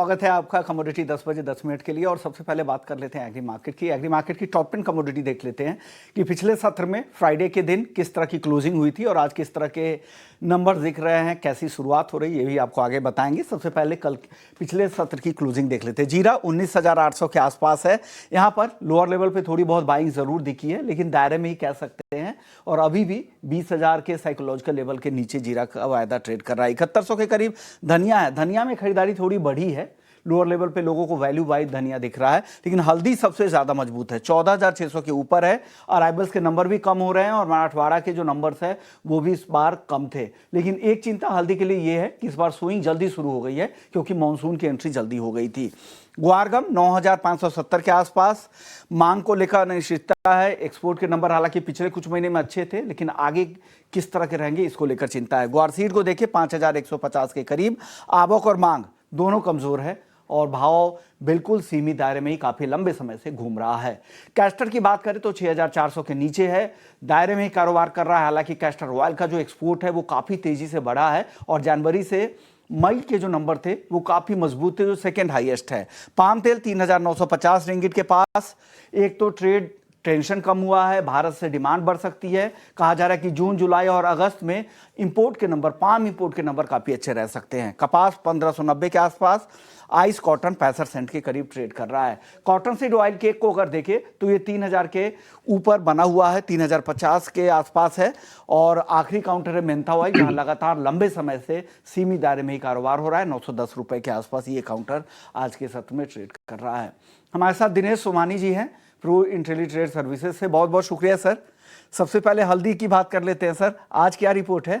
स्वागत है आपका कमोडिटी 10 बजे 10 मिनट के लिए। और सबसे पहले बात कर लेते हैं एग्री मार्केट की। एग्री मार्केट की टॉप 10 कमोडिटी देख लेते हैं कि पिछले सत्र में फ्राइडे के दिन किस तरह की क्लोजिंग हुई थी और आज किस तरह के नंबर दिख रहे हैं, कैसी शुरुआत हो रही है, ये भी आपको आगे बताएंगे। सबसे पहले कल पिछले सत्र की क्लोजिंग देख लेते हैं। जीरा 19,800 के आसपास है। यहाँ पर लोअर लेवल पे थोड़ी बहुत बाइंग जरूर दिखी है, लेकिन दायरे में ही कह सकते हैं। और अभी भी 20,000 के साइकोलॉजिकल लेवल के नीचे जीरा का वायदा ट्रेड कर रहा है। 7100 के करीब धनिया है। धनिया में खरीदारी थोड़ी बढ़ी है, लोअर लेवल पे लोगों को वैल्यू वाइज धनिया दिख रहा है, लेकिन हल्दी सबसे ज्यादा मजबूत है, 14,600 के ऊपर है। अराइवल्स के नंबर भी कम हो रहे हैं और मराठवाड़ा के जो नंबर्स है वो भी इस बार कम थे। लेकिन एक चिंता हल्दी के लिए ये है कि इस बार स्विंग जल्दी शुरू हो गई है, क्योंकि मानसून की एंट्री जल्दी हो गई थी। ग्वारगम 9,570 के आसपास। मांग को लेकर अनिश्चितता है। एक्सपोर्ट के नंबर हालांकि पिछले कुछ महीने में अच्छे थे, लेकिन आगे किस तरह के रहेंगे इसको लेकर चिंता है। ग्वारसीड को देखिए 5,150 के करीब। आवक और मांग दोनों कमजोर है और भाव बिल्कुल सीमित दायरे में ही काफी लंबे समय से घूम रहा है। कैस्टर की बात करें तो 6,400 के नीचे है, दायरे में ही कारोबार कर रहा है। हालांकि कैस्टर ऑयल का जो एक्सपोर्ट है वो काफी तेजी से बढ़ा है और जनवरी से मई के जो नंबर थे वो काफी मजबूत थे, जो सेकंड हाईएस्ट है। पाम तेल 3,950 रिंगिट के पास। एक तो ट्रेड टेंशन कम हुआ है, भारत से डिमांड बढ़ सकती है। कहा जा रहा है कि जून, जुलाई और अगस्त में इंपोर्ट के नंबर, पाम इंपोर्ट के नंबर काफी अच्छे रह सकते हैं। कपास 1,590 के आसपास। आइस कॉटन 65 सेंट के करीब ट्रेड कर रहा है। कॉटन सीड ऑयल केक को अगर देखें तो ये 3,000 के ऊपर बना हुआ है, 3,050 के आसपास है। और आखिरी काउंटर है मेंथा ऑयल, जहां लगातार लंबे समय से सीमित दायरे में ही कारोबार हो रहा है। 910 रुपए के आसपास ये काउंटर आज के सत्र में ट्रेड कर रहा है। हमारे साथ दिनेश सोमानी जी हैं, प्रो इंटेलीट्रेड सर्विसेज से। बहुत बहुत शुक्रिया सर। सबसे पहले हल्दी की बात कर लेते हैं सर, आज क्या रिपोर्ट है?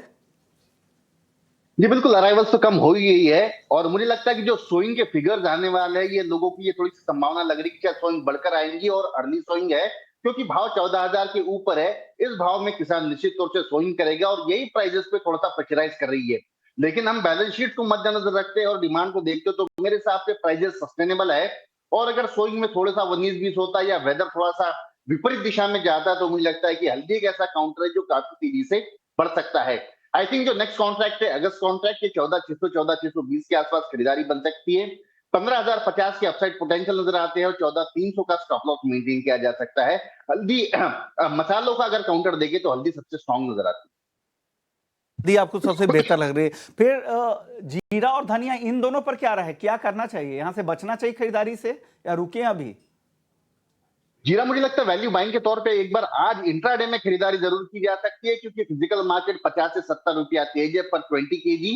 जी बिल्कुल, अराइवल्स तो कम हो ही गई है और मुझे लगता है कि जो सोइंग के फिगर्स आने वाले हैं, ये लोगों की ये थोड़ी सी संभावना लग रही है कि शायद सोइंग बढ़कर आएंगी और अर्ली सोइंग है, क्योंकि भाव 14,000 के ऊपर है। इस भाव में किसान निश्चित तौर से सोइंग करेगा और यही प्राइजेस पे थोड़ा सा प्रेशराइज कर रही है। लेकिन हम बैलेंस शीट को मद्देनजर रखते हैं और डिमांड को देखते हो तो मेरे हिसाब से प्राइजेस सस्टेनेबल है। और अगर सोइंग में थोड़ा सा 19-20 होता है या वेदर थोड़ा सा विपरीत दिशा में जाता है तो मुझे लगता है कि हल्दी एक ऐसा काउंटर है जो काफी तेजी से बढ़ सकता है। आई थिंक जो नेक्स्ट कॉन्ट्रैक्ट है अगस्त कॉन्ट्रैक्ट के 14,600 14,620 के आसपास खरीदारी बन सकती है। 15,050 के अपसाइड पोटेंशियल नजर आते हैं और 14,300 का स्टॉप लॉस मेंटेन किया जा सकता है। हल्दी मसालों का अगर काउंटर देखे तो हल्दी सबसे स्ट्रॉन्ग नजर आती है। हल्दी आपको सबसे बेहतर लग रही है। फिर जीरा और धनिया, इन दोनों पर क्या रहे, क्या करना चाहिए? यहां से बचना चाहिए खरीदारी से या रुके अभी? जीरा मुझे लगता है वैल्यू बाइंग के तौर पे एक बार आज इंट्राडे में खरीदारी जरूर की जा सकती है, क्योंकि फिजिकल मार्केट 50 से 70 रुपया तेज है पर 20 केजी।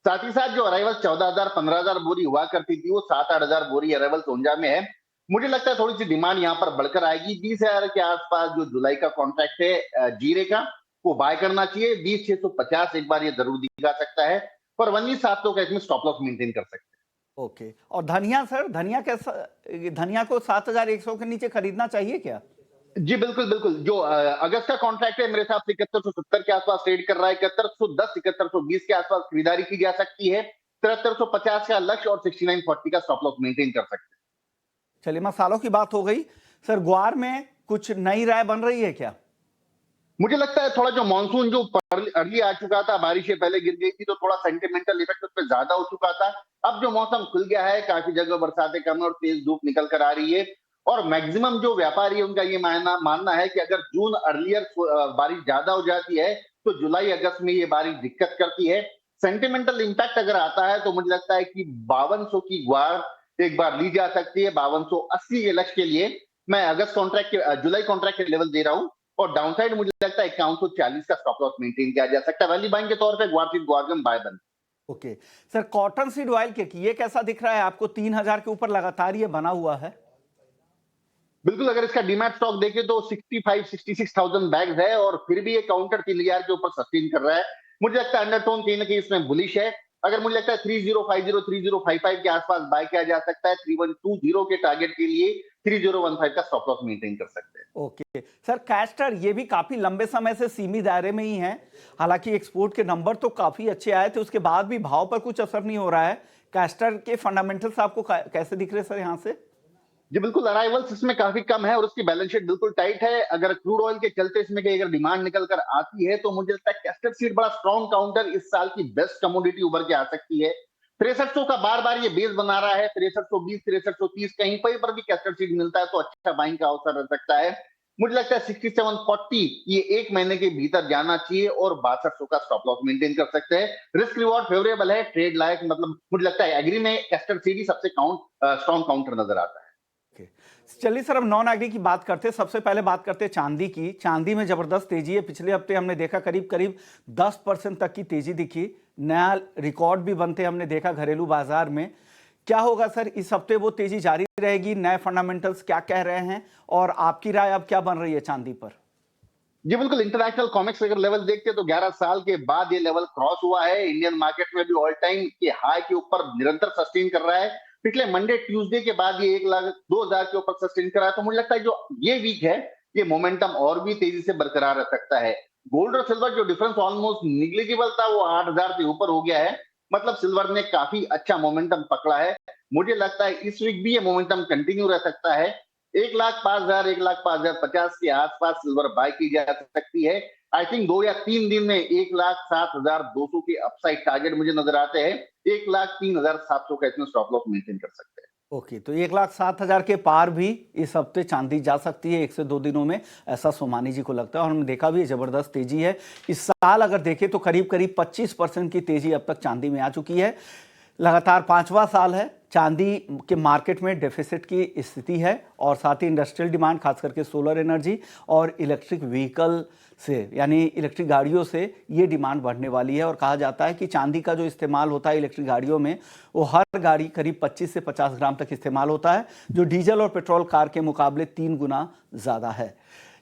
साथ ही साथ जो अराइवल 14,000 15,000 बोरी हुआ करती थी वो 7-8,000 बोरी अराइवल सोंजा में है। मुझे लगता है थोड़ी सी डिमांड यहाँ पर बढ़कर आएगी। 20,000 के आसपास जो जुलाई का कॉन्ट्रैक्ट है जीरे का, वो बाय करना चाहिए। 20,650 एक बार ये जरूर दिखा सकता है, पर 19,700 का इसमें स्टॉप लॉस मेंटेन कर सकते हैं। ओके। और धनिया सर, धनिया कैसा? धनिया को 7,100 के नीचे खरीदना चाहिए क्या? जी बिल्कुल बिल्कुल, जो अगस्त का कॉन्ट्रैक्ट है मेरे हिसाब से 7170 के आसपास ट्रेड कर रहा है। 7110 7120 के आसपास खरीदारी की जा सकती है। 7350 का लक्ष्य और 6940 का स्टॉप लॉस मेंटेन कर सकते हैं। चलिए, मसालों की बात हो गई। सर, ग्वार में कुछ नई राय बन रही है क्या? मुझे लगता है थोड़ा जो मानसून जो अर्ली आ चुका था, बारिशें पहले गिर गई थी तो थोड़ा सेंटिमेंटल इफेक्ट उस पर ज्यादा हो चुका था। अब जो मौसम खुल गया है, काफी जगह बरसातें कम और तेज धूप निकल कर आ रही है। और मैक्सिमम जो व्यापारी है उनका ये मानना है कि अगर जून अर्लियर बारिश ज्यादा हो जाती है तो जुलाई अगस्त में ये बारिश दिक्कत करती है। सेंटिमेंटल इंपैक्ट अगर आता है तो मुझे लगता है कि 5200 की ग्वार एक बार ली जा सकती है। 5280 के लक्ष्य के लिए मैं अगस्त कॉन्ट्रैक्ट के जुलाई कॉन्ट्रैक्ट के लेवल दे रहा हूँ। और डाउनसाइड मुझे लगता है 5140 का स्टॉप लॉस मेंटेन किया जा सकता है। वैल्यू बाइंग के तौर पे ग्वारसीड ग्वारगम बाय बन। Okay sir, cotton seed oil के ये कैसा दिख रहा है आपको? 3,000 के ऊपर लगातार ये बना हुआ है। बिल्कुल, अगर इसका डीमैट स्टॉक देखे तो 65-66,000 बैग्स है और फिर भी ये काउंटर 3,000 के ऊपर सस्टेन कर रहा है। मुझे लगता है अंडरटोन कहीं ना कहीं इसमें बुलिश है। अगर मुझे लगता है 3050 3055 के आसपास बाय किया जा सकता है। 3120 के टारगेट के लिए 3015 का स्टॉप लॉस मेंटेन कर सकते हैं। ओके सर, कैस्टर ये भी काफी लंबे समय से सीमित दायरे में ही है। हालांकि एक्सपोर्ट के नंबर तो काफी अच्छे आए थे, उसके बाद भी भाव पर कुछ असर नहीं हो रहा है। कैस्टर के फंडामेंटल्स आपको कैसे दिख रहे हैं सर यहाँ से? जी बिल्कुल, अराइवल्स इसमें काफी कम है और उसकी बैलेंस शीट बिल्कुल टाइट है। अगर क्रूड ऑयल के चलते इसमें कहीं अगर डिमांड निकल कर आती है तो मुझे लगता है कैस्टर सीड बड़ा स्ट्रॉन्ग काउंटर, इस साल की बेस्ट कमोडिटी उभर के आ सकती है। 6300 का बार बार ये बेस बना रहा है, 6320 6330 कहीं पर भी कैस्टर सीड मिलता है तो अच्छा बाइंग का अवसर रह सकता है। मुझे लगता है 6740 ये एक महीने के भीतर जाना चाहिए और 6200 का स्टॉप लॉस मेंटेन कर सकते हैं। रिस्क रिवॉर्ड फेवरेबल है, ट्रेड लायक, मतलब मुझे लगता है एग्री में कैस्टर सीड ही सबसे स्ट्रॉन्ग काउंटर नजर आता है। ओके। चलिए सर, अब नॉन एग्री की बात करते हैं। सबसे पहले बात करते हैं चांदी की। चांदी में जबरदस्त तेजी है। पिछले हफ्ते हमने देखा करीब करीब 10% तक की तेजी दिखी। नया रिकॉर्ड भी बनते हमने देखा घरेलू बाजार में। क्या होगा सर, इस हफ्ते वो तेजी जारी रहेगी? नए फंडामेंटल्स क्या कह रहे हैं और आपकी राय अब क्या बन रही है चांदी पर? जी बिल्कुल, इंटरनेशनल कॉमिक्स अगर लेवल देखते हैं तो 11 साल के बाद ये लेवल क्रॉस हुआ है। इंडियन मार्केट में भी ऑल टाइम के हाई के ऊपर निरंतर सस्टेन कर रहा है। पिछले मंडे ट्यूसडे के बाद ये 1,02,000 के ऊपर सस्टेन कर रहा है। तो मुझे लगता है जो ये वीक है, ये मोमेंटम और भी तेजी से बरकरार रह सकता है। गोल्ड और सिल्वर जो डिफरेंस ऑलमोस्ट निग्लिजिबल था वो 8,000 से ऊपर हो गया है। मतलब सिल्वर ने काफी अच्छा मोमेंटम पकड़ा है। मुझे लगता है इस वीक भी ये मोमेंटम कंटिन्यू रह सकता है। 1,05,000 1,05,050 के आसपास सिल्वर बाय की जा सकती है। आई थिंक 2 या 3 दिन में 1,07,200 के अपसाइड टारगेट मुझे नजर आते हैं। 1,03,700 का इसमें स्टॉप लॉस मेंटेन कर सकते हैं। ओके, तो 1,07,000 के पार भी इस हफ्ते चांदी जा सकती है 1 से 2 दिनों में, ऐसा सोमानी जी को लगता है। और हमने देखा भी जबरदस्त तेजी है इस साल। अगर देखें तो करीब करीब 25% की तेजी अब तक चांदी में आ चुकी है। लगातार 5वां साल है चांदी के मार्केट में डेफिसिट की स्थिति है। और साथ ही इंडस्ट्रियल डिमांड, खास करके सोलर एनर्जी और इलेक्ट्रिक व्हीकल से, यानी इलेक्ट्रिक गाड़ियों से ये डिमांड बढ़ने वाली है। और कहा जाता है कि चांदी का जो इस्तेमाल होता है इलेक्ट्रिक गाड़ियों में, वो हर गाड़ी करीब 25 से 50 ग्राम तक इस्तेमाल होता है, जो डीजल और पेट्रोल कार के मुकाबले 3 गुना ज़्यादा है।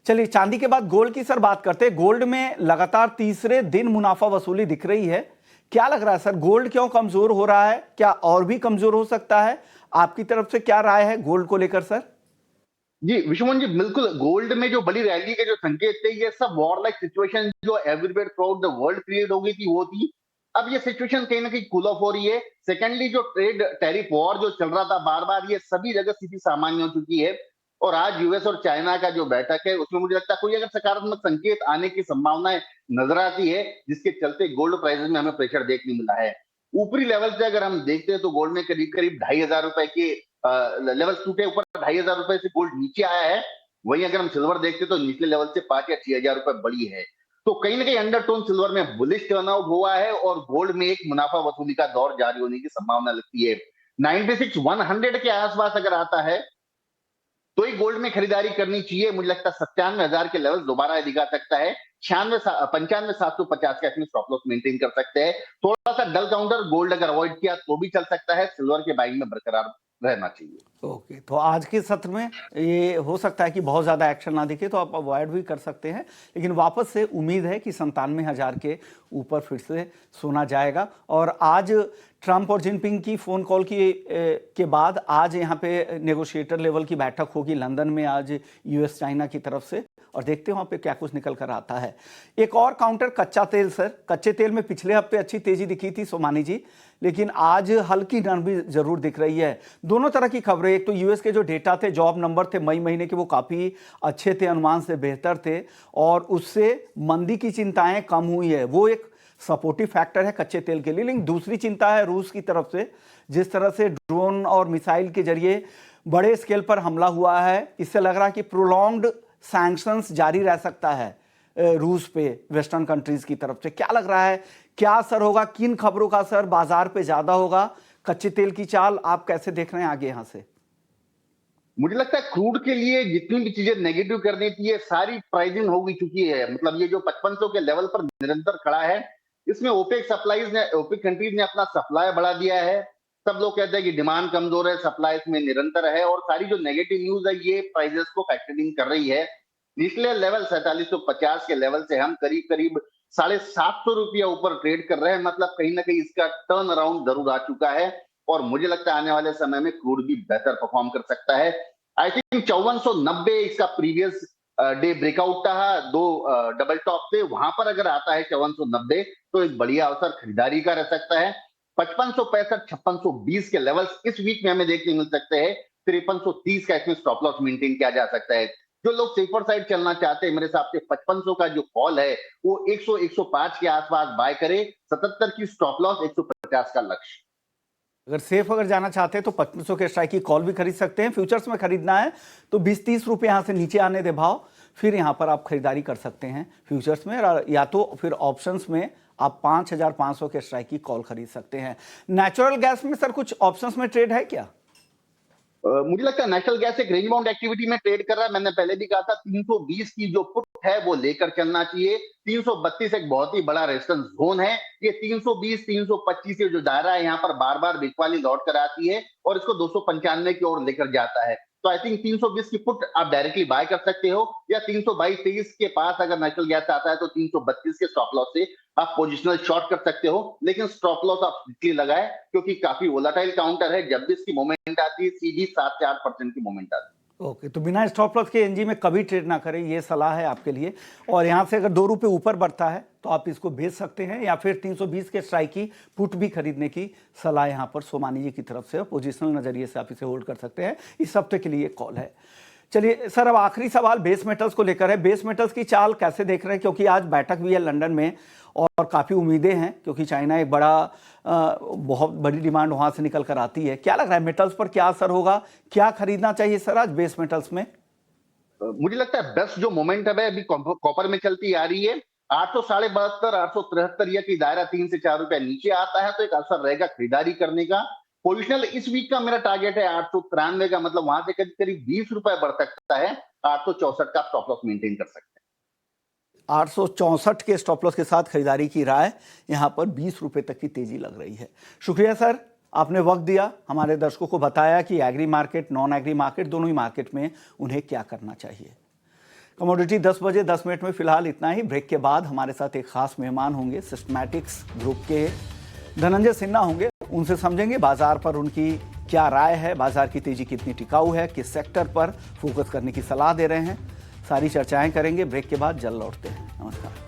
चलिए, चांदी के बाद गोल्ड की सर बात करते हैं। गोल्ड में लगातार तीसरे दिन मुनाफा वसूली दिख रही है। क्या लग रहा है सर, गोल्ड क्यों कमजोर हो रहा है? क्या और भी कमजोर हो सकता है? आपकी तरफ से क्या राय है गोल्ड को लेकर सर? जी विश्वमोहन जी, बिल्कुल गोल्ड में जो बड़ी रैली के जो संकेत थे, ये सब वॉर लाइक सिचुएशन जो everywhere through the world create हो गई थी वो थी। अब ये सिचुएशन कहीं ना कहीं कूल ऑफ हो रही है। सेकेंडली जो ट्रेड टैरिफ वॉर जो चल रहा था बार बार, ये सभी जगह स्थिति सामान्य हो चुकी है। और आज यूएस और चाइना का जो बैठक है उसमें मुझे लगता है कोई अगर सकारात्मक संकेत आने की संभावनाएं नजर आती है, जिसके चलते गोल्ड प्राइसेस में हमें प्रेशर देखने मिला है। ऊपरी लेवल से अगर हम देखते हैं तो गोल्ड में करीब करीब 2,500 रुपए के लेवल टूटे, ऊपर 2,500 रुपए से गोल्ड नीचे आया है। वहीं अगर हम सिल्वर देखते तो निचले लेवल से 5 या 6 हजार रुपए बढ़ी है। तो कहीं ना कहीं अंडरटोन सिल्वर में बुलिश टर्नआउट हुआ है और गोल्ड में एक मुनाफा वसूली का दौर जारी होने की संभावना लगती है। 96,100 के आसपास अगर आता है तो ही गोल्ड में खरीदारी करनी चाहिए। मुझे लगता है 97,000 के लेवल दोबारा दिखा सकता है। 95,750 का इसमें स्टॉप लॉस मेंटेन कर सकते हैं। थोड़ा सा डल काउंटर गोल्ड अगर अवॉइड किया तो भी चल सकता है। सिल्वर के बाइंग में बरकरार रहना चाहिए। ओके, तो आज के सत्र में ये हो सकता है कि बहुत ज़्यादा एक्शन ना दिखे, तो आप अवॉइड भी कर सकते हैं। लेकिन वापस से उम्मीद है कि 97,000 के ऊपर फिर से सोना जाएगा। और आज ट्रंप और जिनपिंग की फ़ोन कॉल के बाद आज यहाँ पे नेगोशिएटर लेवल की बैठक होगी लंदन में आज, यूएस चाइना की तरफ से। और देखते हैं वहाँ पे क्या कुछ निकल कर आता है। एक और काउंटर, कच्चा तेल सर। कच्चे तेल में पिछले हफ्ते अच्छी तेजी दिखी थी सोमानी जी, लेकिन आज हल्की नरमी जरूर दिख रही है। दोनों तरह की खबरें, एक तो यूएस के जो डेटा थे, जॉब नंबर थे मई महीने के, वो काफ़ी अच्छे थे, अनुमान से बेहतर थे, और उससे मंदी की चिंताएं कम हुई है। वो एक सपोर्टिव फैक्टर है कच्चे तेल के लिए। लेकिन दूसरी चिंता है रूस की तरफ से। जिस तरह से ड्रोन और मिसाइल के जरिए बड़े स्केल पर हमला हुआ है, इससे लग रहा है कि प्रोलॉन्ग्ड सैंक्शंस जारी रह सकता है रूस पे वेस्टर्न कंट्रीज की तरफ से। क्या लग रहा है, क्या असर होगा, किन खबरों का असर बाजार पे ज्यादा होगा? कच्चे तेल की चाल आप कैसे देख रहे हैं आगे यहां से? मुझे लगता है क्रूड के लिए जितनी भी चीजें नेगेटिव करनी थी ये सारी प्राइसिंग हो गई चुकी है। मतलब ये जो 5500 के लेवल पर निरंतर खड़ा है, इसमें ओपेक कंट्रीज ने अपना सप्लाई बढ़ा दिया है। सब लोग कहते हैं कि डिमांड कमजोर है, सप्लाई इसमें निरंतर है, और सारी जो नेगेटिव न्यूज है ये प्राइसेस को फैक्टरिंग कर रही है। निचले लेवल 4750 के लेवल से हम करीब करीब 750 रुपया ऊपर ट्रेड कर रहे हैं। मतलब कहीं ना कहीं इसका टर्न अराउंड जरूर आ चुका है। और मुझे लगता है आने वाले समय में क्रूड भी बेहतर परफॉर्म कर सकता है। आई थिंक 5490 इसका प्रीवियस डे ब्रेकआउट था, दो डबल टॉप थे, वहां पर अगर आता है 5490 तो एक बढ़िया अवसर खरीदारी का रह सकता है। 5565 5620 के लेवल्स इस वीक में हमें देखने मिल सकते हैं। 5330 का इसमें स्टॉप लॉस मेंटेन किया जा सकता है। जो लोग सेफर साइड चलना चाहते हैं, मेरे हिसाब से 5500 का जो कॉल है वो 100 105 के आसपास बाय करे। 77 की स्टॉप लॉस, 150 का लक्ष्य। अगर जाना चाहते हैं तो 2500 के स्ट्राइक की कॉल भी खरीद सकते हैं। फ्यूचर्स में खरीदना है तो 20-30 रुपये यहाँ से नीचे आने दे भाव, फिर यहाँ पर आप खरीदारी कर सकते हैं फ्यूचर्स में, या तो फिर ऑप्शंस में आप 5500 के स्ट्राइक की कॉल खरीद सकते हैं। नेचुरल गैस में सर कुछ ऑप्शंस में ट्रेड है क्या? मुझे लगता है नेचुरल गैस एक रेंज बाउंड एक्टिविटी में ट्रेड कर रहा है। मैंने पहले भी कहा था 320 की जो पुट है वो लेकर चलना चाहिए। 332 एक बहुत ही बड़ा रेजिस्टेंस जोन है। ये 320 325 ये जो दायरा है यहाँ पर बार बार बिकवाली लौट कर आती है और इसको 295 की ओर लेकर जाता है। तो आई थिंक 320 की पुट आप डायरेक्टली बाय कर सकते हो, या 322-23 के पास अगर नेचुरल गैस आता है तो 332 के स्टॉप लॉस से आप पोजिशनल शॉर्ट कर सकते हो। लेकिन स्टॉप लॉस आप इसलिए लगाए क्योंकि काफी वोलाटाइल काउंटर है। जब भी इसकी मूवमेंट आती है सीधी 7 से 8% की मूवमेंट आती है। ओके, तो बिना स्टॉप लॉस के एनजी में कभी ट्रेड ना करें, ये सलाह है आपके लिए। और यहाँ से अगर 2 रुपये ऊपर बढ़ता है तो आप इसको बेच सकते हैं, या फिर 320 के स्ट्राइक की पुट भी खरीदने की सलाह यहाँ पर सोमानी जी की तरफ से, पोजिशनल नजरिए से आप इसे होल्ड कर सकते हैं। इस हफ्ते के लिए कॉल है। चलिए सर, अब आखिरी सवाल बेस मेटल्स को लेकर है। बेस मेटल्स की चाल कैसे देख रहे हैं, क्योंकि आज बैठक भी है लंदन में और काफ़ी उम्मीदें हैं, क्योंकि चाइना एक बहुत बड़ी डिमांड वहाँ से निकल कर आती है। क्या लग रहा है मेटल्स पर क्या असर होगा, क्या खरीदना चाहिए सर आज बेस मेटल्स में? मुझे लगता है बेस्ट जो मोमेंटम है अभी कॉपर में चलती आ रही है। 872 873 ये की दायरा 3 से 4 रुपए नीचे आता है तो एक असर रहेगा खरीदारी करने का। पोजिशनल इस वीक का मेरा टारगेट है 893 का, मतलब वहां से करीब करीब 20 रुपए बढ़ सकता है। 864 का स्टॉप लॉस मेंटेन कर सकते हैं। 864 के स्टॉप लॉस के साथ खरीदारी की राय, यहाँ पर 20 रुपये तक की तेजी लग रही है। शुक्रिया सर, आपने वक्त दिया, हमारे दर्शकों को बताया कि agri market, non agri market, दोनों ही मार्केट में उन्हें क्या करना चाहिए। कमोडिटी 10 बजे 10 मिनट में फिलहाल इतना ही। ब्रेक के बाद हमारे साथ एक खास मेहमान होंगे, सिस्टमैटिक्स ग्रुप के धनंजय सिन्हा होंगे। उनसे समझेंगे बाजार पर उनकी क्या राय है, बाजार की तेजी कितनी टिकाऊ है, किस सेक्टर पर फोकस करने की सलाह दे रहे हैं। सारी चर्चाएं करेंगे। ब्रेक के बाद जल्द लौटते हैं। नमस्कार।